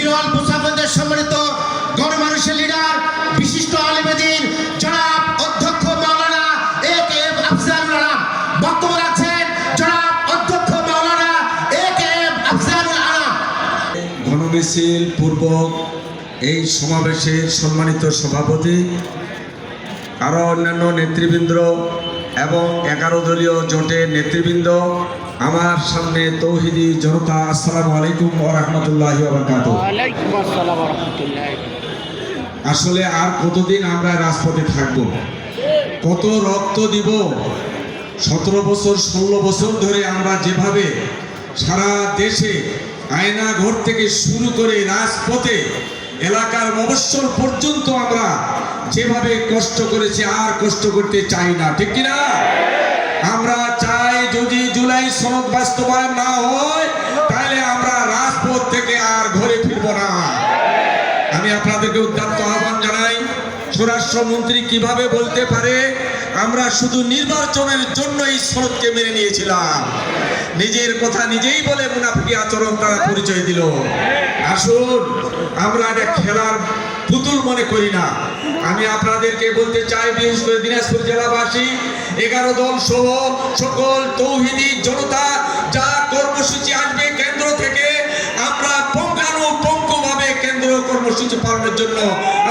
বিরল মুসাফিরদের সম্মানিত গণমানুষের লিডার বিশিষ্ট আলেমে দ্বীন জনাব অধ্যক্ষ মাওলানা এ.কে.এম. আফজালুল আলম বক্তব্য রাখছেন। জনাব অধ্যক্ষ মাওলানা এ.কে.এম. আফজালুল আলম। গণমিছিল পূর্বক এই সমাবেশের সম্মানিত সভাপতি, আরও অন্যান্য নেতৃবৃন্দ এবং 11 দলীয় জোটের নেতৃবৃন্দ, আমার সামনে তৌহিদি জনতা, আসসালামু আলাইকুম ওয়া রাহমাতুল্লাহি ওয়া বারাকাতুহু। ওয়ালাইকুম আসসালাম ওয়া রাহমাতুল্লাহ। আসলে আর কতদিন আমরা রাজপথে থাকব? কত রক্ত দিব? 17 বছর 16 বছর ধরে আমরা যেভাবে সারা দেশে আয়না ঘর থেকে শুরু করে রাজপথে এলাকার মফস্বল পর্যন্ত আমরা যেভাবে কষ্ট করেছি আর কষ্ট করতে চাই না, ঠিক কিনা? আমরা চাই যদি জুলাই সনদ বাস্তবায়ন না হয় তাহলে আমরা রাজপথ থেকে আর ঘরে ফিরব না। আমি আপনাদেরকে উদ্যত আহ্বান জানাই, স্বরাষ্ট্রমন্ত্রী কিভাবে বলতে পারে আমরা শুধু নির্বাচনের জন্য এই সনদকে মেনে নিয়েছিলাম? নিজের কথা নিজেই বলে মুনাফিকি আচরণ তারা পরিচয় দিল। আসুন আমরা এটা খেলার পুতুল মনে করি না। আমি আপনাদেরকে বলতে চাই, বিশেষ করে দিনাজপুর জেলাবাসী 11 দল সহ সকল তৌহিদি জনতা যা কর্মসূচি আসবে কেন্দ্র থেকে, আমরা পঙ্খানুপঙ্খভাবে কেন্দ্র কর্মসূচি পালনের জন্য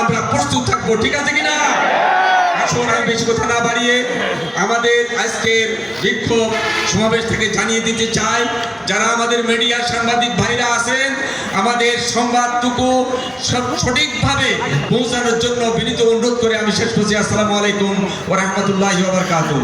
আমরা প্রস্তুত থাকবো, ঠিক আছে কিনা? আসুন আমি বেশি কথা না বাড়িয়ে আমাদের আজকের বিক্ষোভ সমাবেশ থেকে জানিয়ে দিতে চাই, যারা আমাদের মিডিয়া সাংবাদিক ভাইরা আছেন, আমাদের সংবাদটুকু সঠিকভাবে পৌঁছানোর জন্য বিনীত অনুরোধ করে আমি শেষ করছি। আসসালামু আলাইকুম ওয়া রাহমাতুল্লাহি ওয়া বারাকাতুহু।